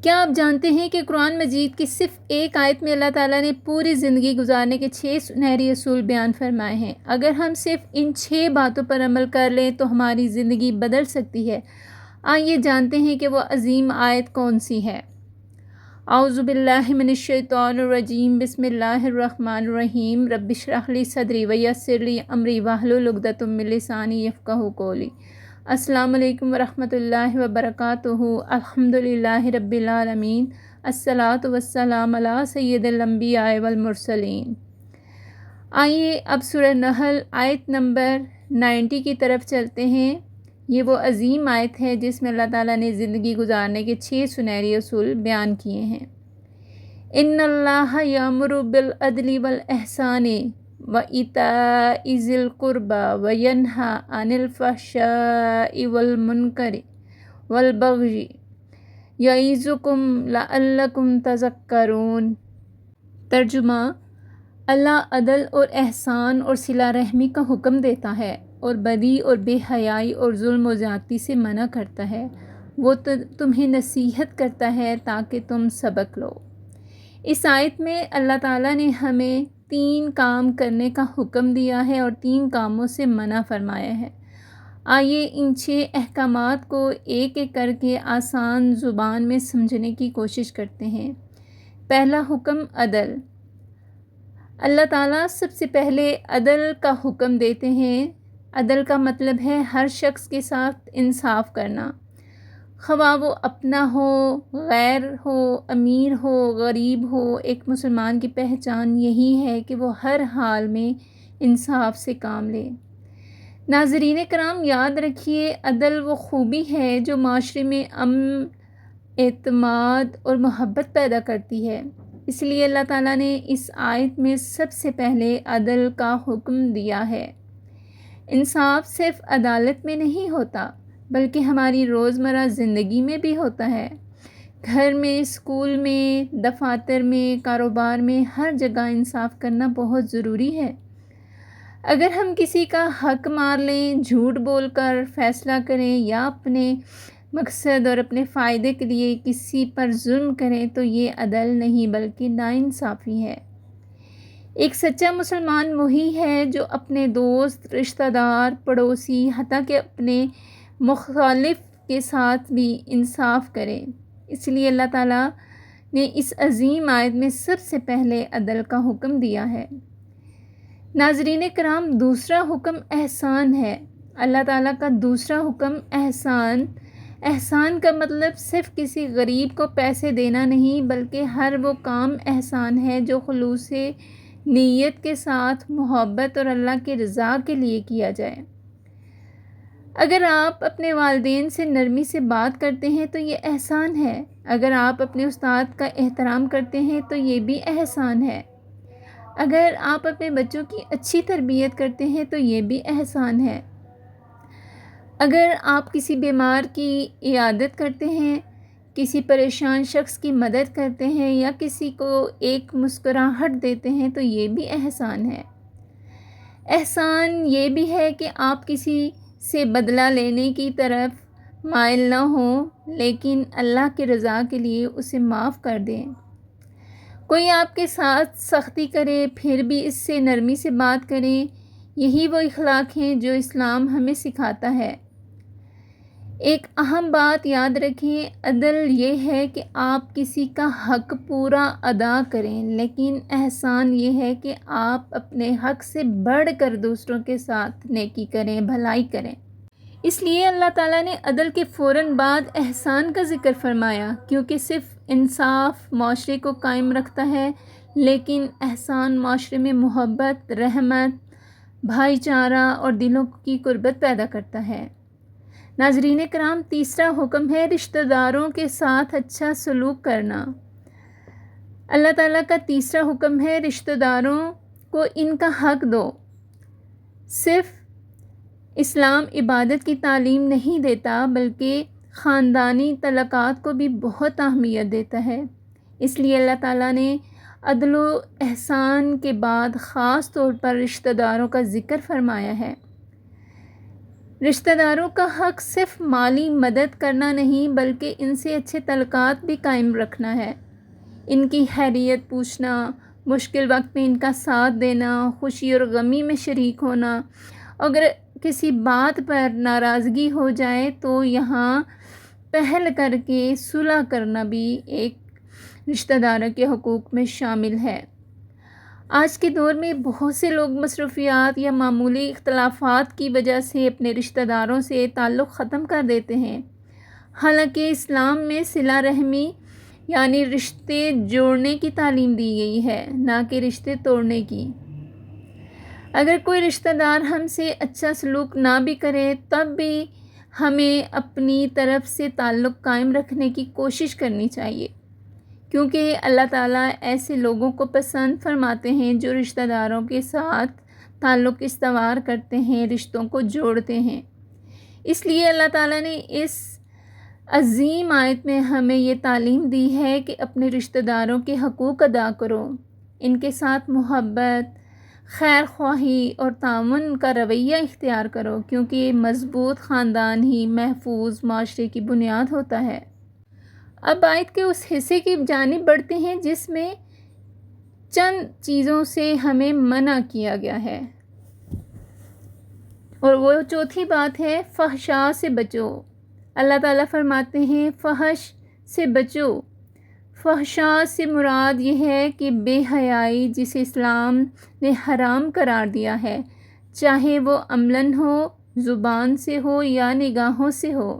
کیا آپ جانتے ہیں کہ قرآن مجید کی صرف ایک آیت میں اللہ تعالیٰ نے پوری زندگی گزارنے کے 6 سنہری اصول بیان فرمائے ہیں؟ اگر ہم صرف ان 6 باتوں پر عمل کر لیں تو ہماری زندگی بدل سکتی ہے۔ آئیے جانتے ہیں کہ وہ عظیم آیت کون سی ہے۔ اعوذ باللہ من الشیطان الرجیم، بسم اللہ الرحمن الرحیم، رب اشرح لی صدری ویسر لی امری واحلل عقدۃ من لسانی یفقہوا قولی۔ السلام علیکم ورحمۃ اللہ وبرکاتہ۔ الحمدللہ رب العالمین، الصلاۃ والسلام علی سید الانبیاء والمرسلین۔ آئیے اب سورہ نحل آیت نمبر 90 کی طرف چلتے ہیں۔ یہ وہ عظیم آیت ہے جس میں اللہ تعالیٰ نے زندگی گزارنے کے 6 سنہری اصول بیان کیے ہیں۔ ان اللہ یامر بالعدل والاحسان وایتاء ذی القربی وینہی عن الفحشاء والمنکر والبغی یعظکم لعلکم تذکرون۔ ترجمہ: اللہ عدل اور احسان اور صلہ رحمی کا حکم دیتا ہے اور بدی اور بے حیائی اور ظلم و زیادتی سے منع کرتا ہے۔ وہ تمہیں نصیحت کرتا ہے تاکہ تم سبق لو۔ اس آیت میں اللہ تعالیٰ نے ہمیں 3 کام کرنے کا حکم دیا ہے اور 3 کاموں سے منع فرمایا ہے۔ آئیے ان 6 احکامات کو ایک ایک کر کے آسان زبان میں سمجھنے کی کوشش کرتے ہیں۔ پہلا حکم عدل۔ اللہ تعالیٰ سب سے پہلے عدل کا حکم دیتے ہیں۔ عدل کا مطلب ہے ہر شخص کے ساتھ انصاف کرنا، خواہ وہ اپنا ہو، غیر ہو، امیر ہو، غریب ہو۔ ایک مسلمان کی پہچان یہی ہے کہ وہ ہر حال میں انصاف سے کام لے۔ ناظرین کرام، یاد رکھیے، عدل وہ خوبی ہے جو معاشرے میں امن، اعتماد اور محبت پیدا کرتی ہے۔ اس لیے اللہ تعالیٰ نے اس آیت میں سب سے پہلے عدل کا حکم دیا ہے۔ انصاف صرف عدالت میں نہیں ہوتا بلکہ ہماری روزمرہ زندگی میں بھی ہوتا ہے۔ گھر میں، اسکول میں، دفاتر میں، کاروبار میں، ہر جگہ انصاف کرنا بہت ضروری ہے۔ اگر ہم کسی کا حق مار لیں، جھوٹ بول کر فیصلہ کریں یا اپنے مقصد اور اپنے فائدے کے لیے کسی پر ظلم کریں تو یہ عدل نہیں بلکہ ناانصافی ہے۔ ایک سچا مسلمان وہی ہے جو اپنے دوست، رشتہ دار، پڑوسی، حتیٰ کہ اپنے مخالف کے ساتھ بھی انصاف کرے۔ اس لیے اللہ تعالیٰ نے اس عظیم آیت میں سب سے پہلے عدل کا حکم دیا ہے۔ ناظرین کرام، دوسرا حکم احسان ہے۔ اللہ تعالیٰ کا دوسرا حکم احسان۔ احسان کا مطلب صرف کسی غریب کو پیسے دینا نہیں بلکہ ہر وہ کام احسان ہے جو خلوص نیت کے ساتھ محبت اور اللہ کی رضا کے لیے کیا جائے۔ اگر آپ اپنے والدین سے نرمی سے بات کرتے ہیں تو یہ احسان ہے۔ اگر آپ اپنے استاد کا احترام کرتے ہیں تو یہ بھی احسان ہے۔ اگر آپ اپنے بچوں کی اچھی تربیت کرتے ہیں تو یہ بھی احسان ہے۔ اگر آپ کسی بیمار کی عیادت کرتے ہیں، کسی پریشان شخص کی مدد کرتے ہیں یا کسی کو ایک مسکراہٹ دیتے ہیں تو یہ بھی احسان ہے۔ احسان یہ بھی ہے کہ آپ کسی سے بدلہ لینے کی طرف مائل نہ ہوں لیکن اللہ کی رضا کے لیے اسے معاف کر دیں۔ کوئی آپ کے ساتھ سختی کرے پھر بھی اس سے نرمی سے بات کریں، یہی وہ اخلاق ہیں جو اسلام ہمیں سکھاتا ہے۔ ایک اہم بات یاد رکھیں، عدل یہ ہے کہ آپ کسی کا حق پورا ادا کریں، لیکن احسان یہ ہے کہ آپ اپنے حق سے بڑھ کر دوسروں کے ساتھ نیکی کریں، بھلائی کریں۔ اس لیے اللہ تعالیٰ نے عدل کے فوراً بعد احسان کا ذکر فرمایا، کیونکہ صرف انصاف معاشرے کو قائم رکھتا ہے لیکن احسان معاشرے میں محبت، رحمت، بھائی چارہ اور دلوں کی قربت پیدا کرتا ہے۔ ناظرین کرام، تیسرا حکم ہے رشتہ داروں کے ساتھ اچھا سلوک کرنا۔ اللہ تعالیٰ کا تیسرا حکم ہے رشتہ داروں کو ان کا حق دو۔ صرف اسلام عبادت کی تعلیم نہیں دیتا بلکہ خاندانی تعلقات کو بھی بہت اہمیت دیتا ہے۔ اس لیے اللہ تعالیٰ نے عدل و احسان کے بعد خاص طور پر رشتہ داروں کا ذکر فرمایا ہے۔ رشتہ داروں کا حق صرف مالی مدد کرنا نہیں بلکہ ان سے اچھے تعلقات بھی قائم رکھنا ہے۔ ان کی خیریت پوچھنا، مشکل وقت میں ان کا ساتھ دینا، خوشی اور غمی میں شریک ہونا۔ اگر کسی بات پر ناراضگی ہو جائے تو یہاں پہل کر کے صلح کرنا بھی ایک رشتہ داروں کے حقوق میں شامل ہے۔ آج کے دور میں بہت سے لوگ مصروفیات یا معمولی اختلافات کی وجہ سے اپنے رشتہ داروں سے تعلق ختم کر دیتے ہیں، حالانکہ اسلام میں صلہ رحمی یعنی رشتے جوڑنے کی تعلیم دی گئی ہے، نہ کہ رشتے توڑنے کی۔ اگر کوئی رشتہ دار ہم سے اچھا سلوک نہ بھی کرے تب بھی ہمیں اپنی طرف سے تعلق قائم رکھنے کی کوشش کرنی چاہیے، کیونکہ اللہ تعالیٰ ایسے لوگوں کو پسند فرماتے ہیں جو رشتہ داروں کے ساتھ تعلق استوار کرتے ہیں، رشتوں کو جوڑتے ہیں۔ اس لیے اللہ تعالیٰ نے اس عظیم آیت میں ہمیں یہ تعلیم دی ہے کہ اپنے رشتہ داروں کے حقوق ادا کرو، ان کے ساتھ محبت، خیر خواہی اور تعاون کا رویہ اختیار کرو، کیونکہ یہ مضبوط خاندان ہی محفوظ معاشرے کی بنیاد ہوتا ہے۔ اب آیت کے اس حصے کی جانب بڑھتے ہیں جس میں چند چیزوں سے ہمیں منع کیا گیا ہے، اور وہ چوتھی بات ہے فحشاء سے بچو۔ اللہ تعالیٰ فرماتے ہیں فحش سے بچو۔ فحشاء سے مراد یہ ہے کہ بے حیائی جسے اسلام نے حرام قرار دیا ہے، چاہے وہ عملاً ہو، زبان سے ہو یا نگاہوں سے ہو۔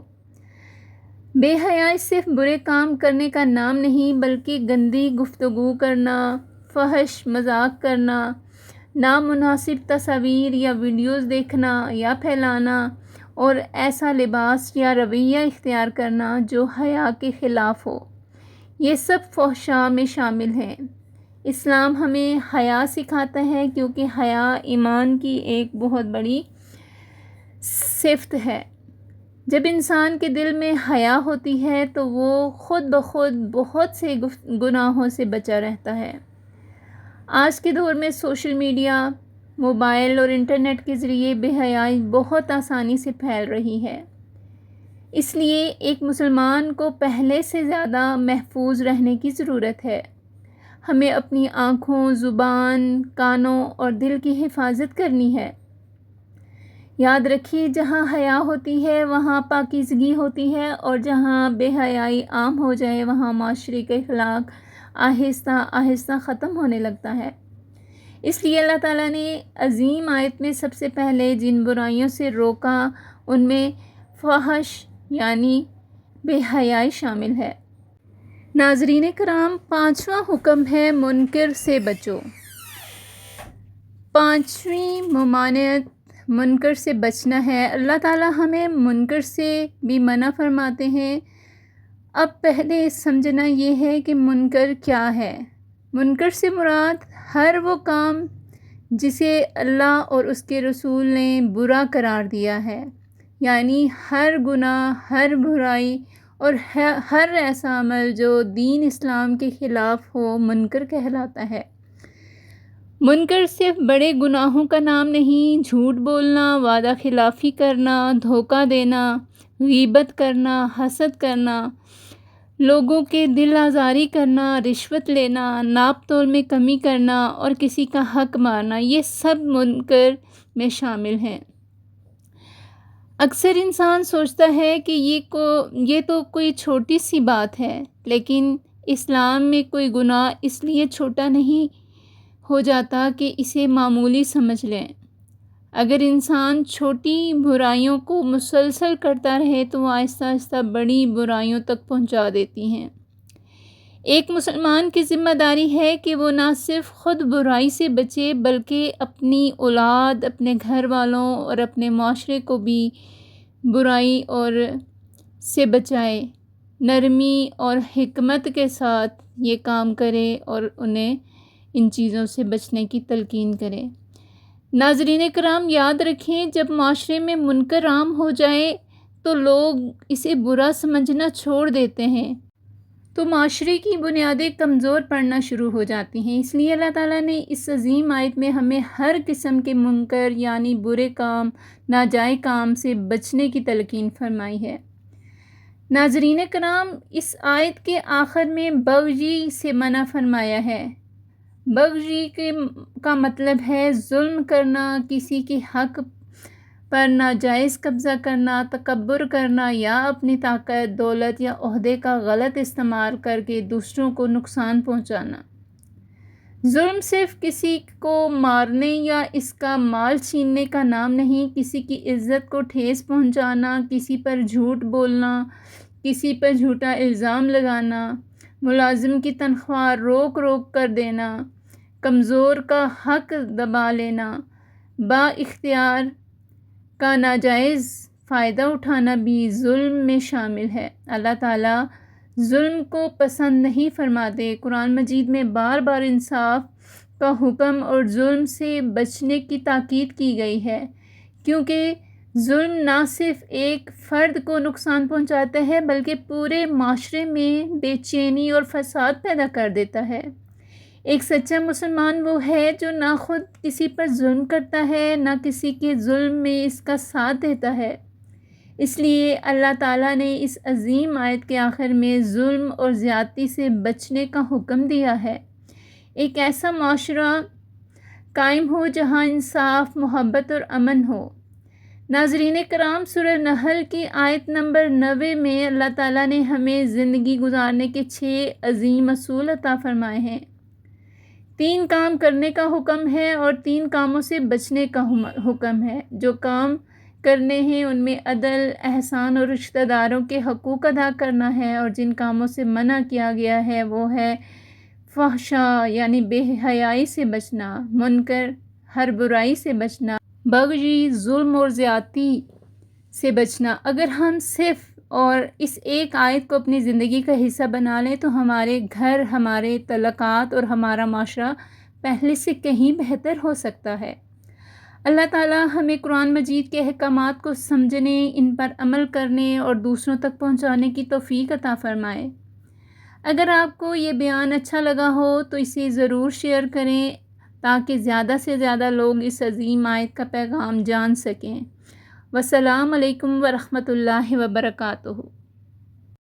بے حیائی صرف برے کام کرنے کا نام نہیں بلکہ گندی گفتگو کرنا، فحش مذاق کرنا، نامناسب تصاویر یا ویڈیوز دیکھنا یا پھیلانا، اور ایسا لباس یا رویہ اختیار کرنا جو حیا کے خلاف ہو، یہ سب فحشاء میں شامل ہیں۔ اسلام ہمیں حیا سکھاتا ہے کیونکہ حیا ایمان کی ایک بہت بڑی صفت ہے۔ جب انسان کے دل میں حیا ہوتی ہے تو وہ خود بخود بہت سے گناہوں سے بچا رہتا ہے۔ آج کے دور میں سوشل میڈیا، موبائل اور انٹرنیٹ کے ذریعے بے حیائی بہت آسانی سے پھیل رہی ہے۔ اس لیے ایک مسلمان کو پہلے سے زیادہ محفوظ رہنے کی ضرورت ہے۔ ہمیں اپنی آنکھوں، زبان، کانوں اور دل کی حفاظت کرنی ہے۔ یاد رکھیے جہاں حیا ہوتی ہے وہاں پاکیزگی ہوتی ہے، اور جہاں بے حیائی عام ہو جائے وہاں معاشرے کا اخلاق آہستہ آہستہ ختم ہونے لگتا ہے۔ اس لیے اللہ تعالیٰ نے عظیم آیت میں سب سے پہلے جن برائیوں سے روکا ان میں فحش یعنی بے حیائی شامل ہے۔ ناظرین کرام، پانچواں حکم ہے منکر سے بچو۔ پانچویں ممانعت منکر سے بچنا ہے۔ اللہ تعالیٰ ہمیں منکر سے بھی منع فرماتے ہیں۔ اب پہلے سمجھنا یہ ہے کہ منکر کیا ہے۔ منکر سے مراد ہر وہ کام جسے اللہ اور اس کے رسول نے برا قرار دیا ہے، یعنی ہر گناہ، ہر برائی اور ہر ایسا عمل جو دین اسلام کے خلاف ہو منکر کہلاتا ہے۔ منکر صرف بڑے گناہوں کا نام نہیں، جھوٹ بولنا، وعدہ خلافی کرنا، دھوکہ دینا، غیبت کرنا، حسد کرنا، لوگوں کے دل آزاری کرنا، رشوت لینا، ناپ تول میں کمی کرنا اور کسی کا حق مارنا، یہ سب منکر میں شامل ہیں۔ اکثر انسان سوچتا ہے کہ یہ تو کوئی چھوٹی سی بات ہے، لیکن اسلام میں کوئی گناہ اس لیے چھوٹا نہیں ہو جاتا کہ اسے معمولی سمجھ لیں۔ اگر انسان چھوٹی برائیوں کو مسلسل کرتا رہے تو وہ آہستہ آہستہ بڑی برائیوں تک پہنچا دیتی ہیں۔ ایک مسلمان کی ذمہ داری ہے کہ وہ نہ صرف خود برائی سے بچے بلکہ اپنی اولاد، اپنے گھر والوں اور اپنے معاشرے کو بھی برائی اور سے بچائے، نرمی اور حکمت کے ساتھ یہ کام کرے اور انہیں ان چیزوں سے بچنے کی تلقین کرے۔ ناظرین کرام، یاد رکھیں جب معاشرے میں منکر عام ہو جائے تو لوگ اسے برا سمجھنا چھوڑ دیتے ہیں۔ تو معاشرے کی بنیادیں کمزور پڑنا شروع ہو جاتی ہیں۔ اس لیے اللہ تعالیٰ نے اس عظیم آیت میں ہمیں ہر قسم کے منکر یعنی برے کام، ناجائز کام سے بچنے کی تلقین فرمائی ہے۔ ناظرین کرام، اس آیت کے آخر میں بغی سے منع فرمایا ہے۔ بغی کا مطلب ہے ظلم کرنا، کسی کے حق پر ناجائز قبضہ کرنا، تکبر کرنا یا اپنی طاقت، دولت یا عہدے کا غلط استعمال کر کے دوسروں کو نقصان پہنچانا۔ ظلم صرف کسی کو مارنے یا اس کا مال چھیننے کا نام نہیں، کسی کی عزت کو ٹھیس پہنچانا، کسی پر جھوٹ بولنا، کسی پر جھوٹا الزام لگانا، ملازم کی تنخواہ روک کر دینا، کمزور کا حق دبا لینا، با اختیار کا ناجائز فائدہ اٹھانا بھی ظلم میں شامل ہے۔ اللہ تعالیٰ ظلم کو پسند نہیں فرماتے۔ قرآن مجید میں بار بار انصاف کا حکم اور ظلم سے بچنے کی تاکید کی گئی ہے، کیونکہ ظلم نہ صرف ایک فرد کو نقصان پہنچاتا ہے بلکہ پورے معاشرے میں بے چینی اور فساد پیدا کر دیتا ہے۔ ایک سچا مسلمان وہ ہے جو نہ خود کسی پر ظلم کرتا ہے، نہ کسی کے ظلم میں اس کا ساتھ دیتا ہے۔ اس لیے اللہ تعالیٰ نے اس عظیم آیت کے آخر میں ظلم اور زیادتی سے بچنے کا حکم دیا ہے۔ ایک ایسا معاشرہ قائم ہو جہاں انصاف، محبت اور امن ہو۔ ناظرین کرام، سورہ نحل کی آیت نمبر 90 میں اللہ تعالیٰ نے ہمیں زندگی گزارنے کے 6 عظیم اصول عطا فرمائے ہیں۔ 3 کام کرنے کا حکم ہے اور 3 کاموں سے بچنے کا حکم ہے۔ جو کام کرنے ہیں ان میں عدل، احسان اور رشتہ داروں کے حقوق ادا کرنا ہے، اور جن کاموں سے منع کیا گیا ہے وہ ہے فحشاء یعنی بے حیائی سے بچنا، منکر ہر برائی سے بچنا، بغی ظلم اور زیادتی سے بچنا۔ اگر ہم صرف اور اس ایک آیت کو اپنی زندگی کا حصہ بنا لیں تو ہمارے گھر، ہمارے تعلقات اور ہمارا معاشرہ پہلے سے کہیں بہتر ہو سکتا ہے۔ اللہ تعالیٰ ہمیں قرآن مجید کے احکامات کو سمجھنے، ان پر عمل کرنے اور دوسروں تک پہنچانے کی توفیق عطا فرمائے۔ اگر آپ کو یہ بیان اچھا لگا ہو تو اسے ضرور شیئر کریں تاکہ زیادہ سے زیادہ لوگ اس عظیم آیت کا پیغام جان سکیں۔ والسلام علیکم ورحمۃ اللہ وبرکاتہ۔